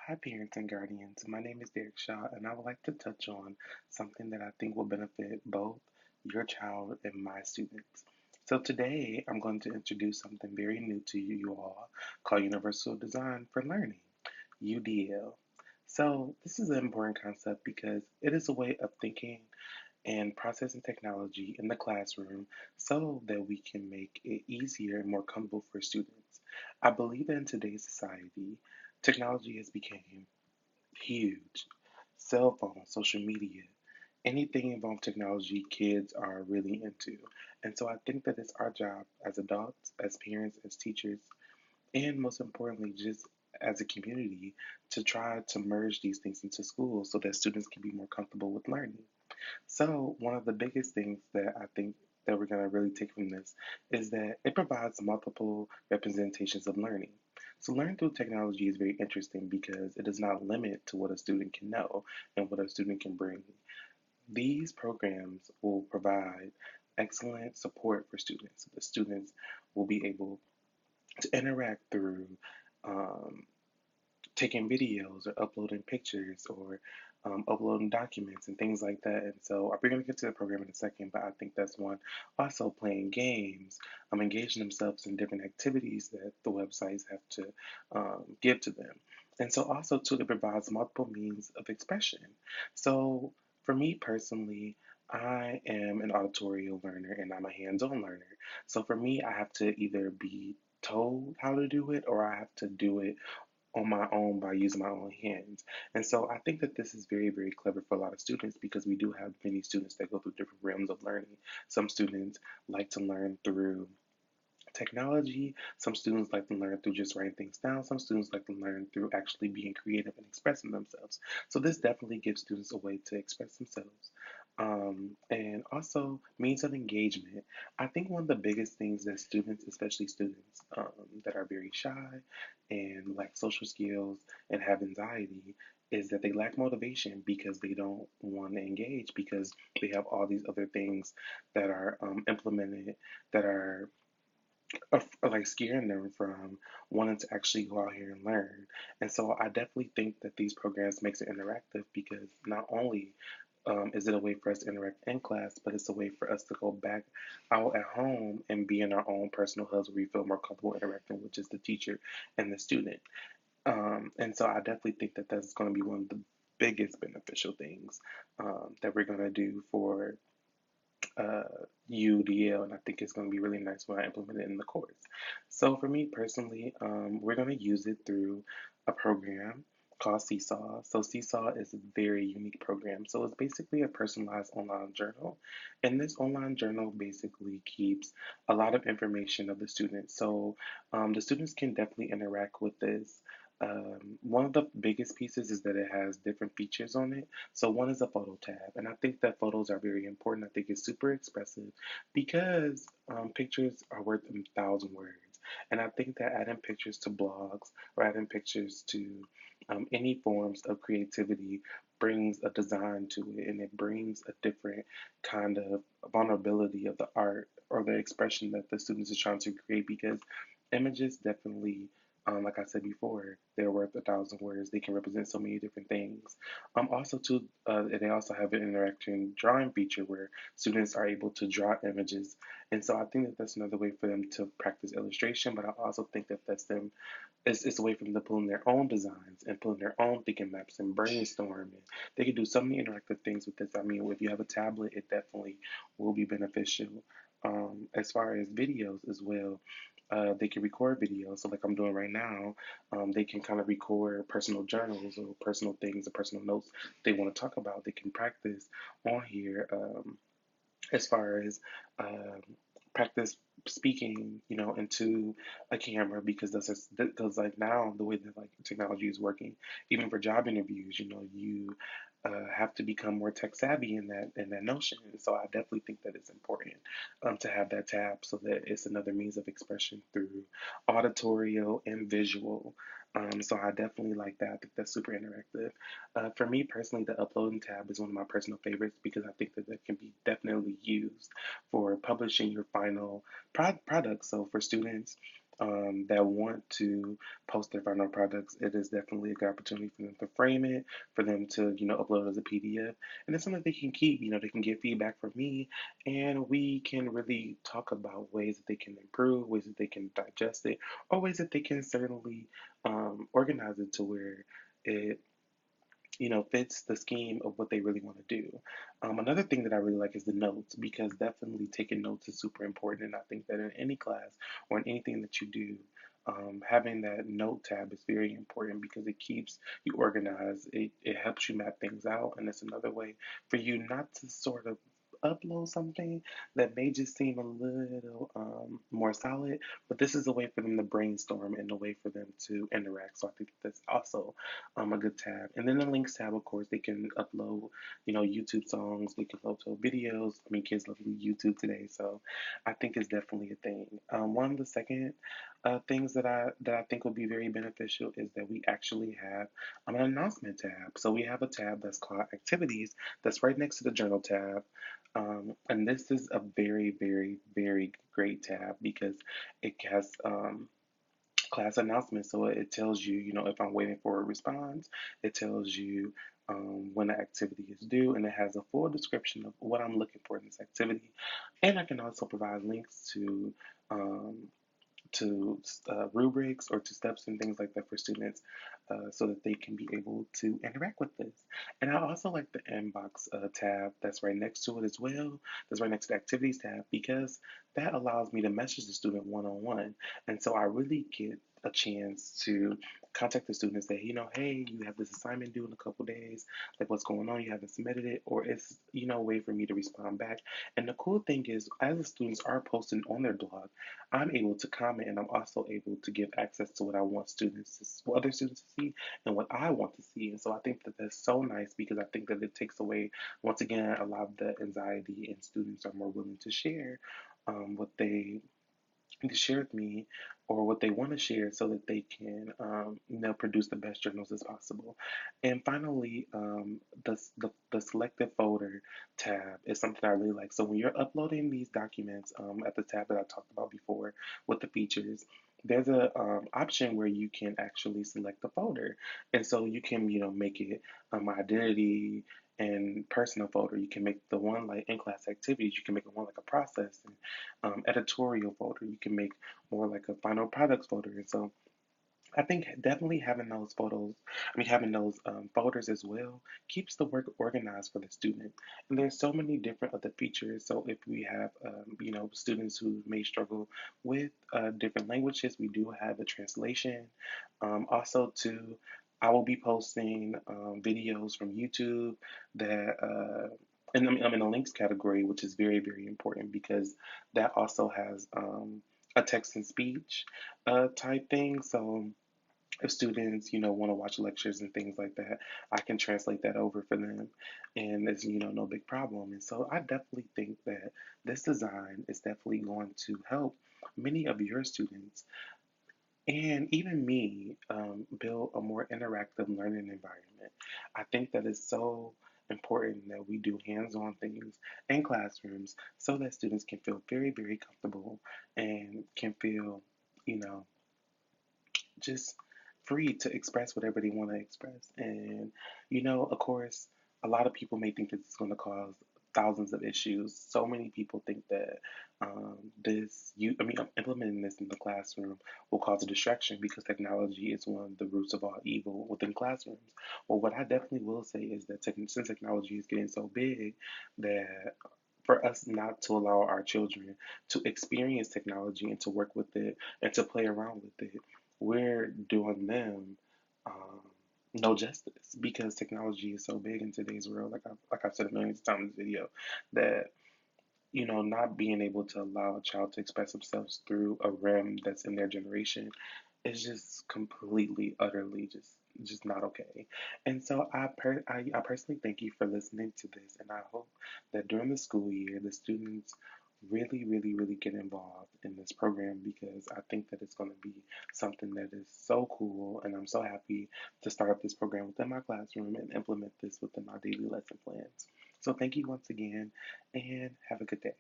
Hi, parents and guardians. My name is Derek Shaw, and I would like to touch on something that I think will benefit both your child and my students. So, today I'm going to introduce something very new to you all called Universal Design for Learning, UDL. So, this is an important concept because it is a way of thinking and processing technology in the classroom so that we can make it easier and more comfortable for students. I believe that in today's society, technology has become huge. Cell phones, social media, anything involving technology, kids are really into. And so I think that it's our job as adults, as parents, as teachers, and most importantly, just as a community, to try to merge these things into schools so that students can be more comfortable with learning. So, one of the biggest things that I think that we're going to really take from this is that it provides multiple representations of learning. So, learning through technology is very interesting because it does not limit to what a student can know and what a student can bring. These programs will provide excellent support for students. The students will be able to interact through um, taking videos or uploading pictures or uploading documents and things like that. And so we're going to get to the program in a second, but I think that's one. Also, playing games, engaging themselves in different activities that the websites have to give to them. And so, also, too, it provides multiple means of expression. So, for me personally, I am an auditorial learner and I'm a hands on learner. So, for me, I have to either be told how to do it or I have to do it on my own by using my own hands. And so I think that this is very, very clever for a lot of students because we do have many students that go through different realms of learning. Some students like to learn through technology. Some students like to learn through just writing things down. Some students like to learn through actually being creative and expressing themselves. So this definitely gives students a way to express themselves. And also means of engagement. I think one of the biggest things that students, especially students that are very shy and lack social skills and have anxiety, is that they lack motivation because they don't want to engage because they have all these other things that are implemented that are like scaring them from wanting to actually go out here and learn. And so I definitely think that these programs makes it interactive because not only is it a way for us to interact in class, but it's a way for us to go back out at home and be in our own personal hubs where we feel more comfortable interacting with just the teacher and the student. And so I definitely think that that's going to be one of the biggest beneficial things that we're going to do for uh, UDL, and I think it's going to be really nice when I implement it in the course. So for me personally, we're going to use it through a program called Seesaw. So Seesaw is a very unique program. So it's basically a personalized online journal, and this online journal basically keeps a lot of information of the students. So the students can definitely interact with this. One of the biggest pieces is that it has different features on it. So one is a photo tab, and I think that photos are very important. I think it's super expressive because pictures are worth a thousand words. And I think that adding pictures to blogs or adding pictures to any forms of creativity brings a design to it, and it brings a different kind of vulnerability of the art or the expression that the students are trying to create because images definitely like I said before, they're worth a thousand words. They can represent so many different things. Also, too, they also have an interaction drawing feature where students are able to draw images, and so I think that that's another way for them to practice illustration. But I also think that that's them. It's a way for them to pull in their own designs and pull in their own thinking maps and brainstorm. And they can do so many interactive things with this. I mean, if you have a tablet, it definitely will be beneficial. As far as videos as well, they can record videos. So, like I'm doing right now, they can kind of record personal journals or personal things or personal notes they want to talk about. They can practice on here. As far as um, practice speaking, into a camera because because like now the way that like technology is working, even for job interviews, you have to become more tech savvy in that notion. And so I definitely think that it's important to have that tab so that it's another means of expression through auditorial and visual. So I definitely like that. I think that's super interactive. For me personally, the uploading tab is one of my personal favorites because I think that that can be definitely used for publishing your final product. So for students, that want to post their final products, it is definitely a good opportunity for them to frame it, for them to, upload as a PDF. And it's something they can keep. They can get feedback from me, and we can really talk about ways that they can improve, ways that they can digest it, or ways that they can certainly organize it to where it fits the scheme of what they really want to do. Another thing that I really like is the notes, because definitely taking notes is super important. And I think that in any class or in anything that you do, having that note tab is very important because it keeps you organized. It helps you map things out. And it's another way for you not to sort of upload something that may just seem a little more solid, but this is a way for them to brainstorm and a way for them to interact. So I think that's also a good tab. And then the links tab, of course, they can upload, YouTube songs, they can upload videos. I mean, kids love YouTube today, so I think it's definitely a thing. One of the second things that I think would be very beneficial is that we actually have an announcement tab. So we have a tab that's called Activities that's right next to the Journal tab. And this is a very, very, very great tab because it has class announcements. So it tells you, if I'm waiting for a response, it tells you when the activity is due, and it has a full description of what I'm looking for in this activity. And I can also provide links um, to rubrics or to steps and things like that for students so that they can be able to interact with this. And I also like the inbox tab that's right next to it as well, that's right next to the activities tab, because that allows me to message the student one on one. And so I really get a chance to contact the student and say, hey, you have this assignment due in a couple days, like what's going on, you haven't submitted it, or it's, a way for me to respond back. And the cool thing is, as the students are posting on their blog, I'm able to comment, and I'm also able to give access to what I want what other students to see, and what I want to see. And so I think that that's so nice because I think that it takes away, once again, a lot of the anxiety, and students are more willing to share what they to share with me or what they want to share so that they can produce the best journals as possible. And finally, the selected folder tab is something I really like. So when you're uploading these documents at the tab that I talked about before with the features, there's a option where you can actually select the folder, and so you can make it identity and personal folder. You can make the one like in class activities. You can make it one like a process and editorial folder. You can make more like a final products folder. And so I think definitely having those having those folders as well keeps the work organized for the student. And there's so many different other features. So if we have, students who may struggle with different languages, we do have a translation. Also, too, I will be posting videos from YouTube that, and I'm in the links category, which is very, very important because that also has a text and speech type thing. So if students, want to watch lectures and things like that, I can translate that over for them, and it's, no big problem. And so I definitely think that this design is definitely going to help many of your students and even me build a more interactive learning environment. I think that it's so important that we do hands-on things in classrooms so that students can feel very, very comfortable and can feel, you know, just free to express whatever they want to express. And, of course, a lot of people may think that it's going to cause thousands of issues. So many people think that implementing this in the classroom will cause a distraction because technology is one of the roots of all evil within classrooms. Well, what I definitely will say is that since technology is getting so big, that for us not to allow our children to experience technology and to work with it and to play around with it, we're doing them um, no justice because technology is so big in today's world. Like I've said a million times in this video, that not being able to allow a child to express themselves through a realm that's in their generation is just completely, utterly just not okay. And so I personally thank you for listening to this, and I hope that during the school year, the students really, really, really get involved in this program because I think that it's going to be something that is so cool, and I'm so happy to start up this program within my classroom and implement this within my daily lesson plans. So thank you once again, and have a good day.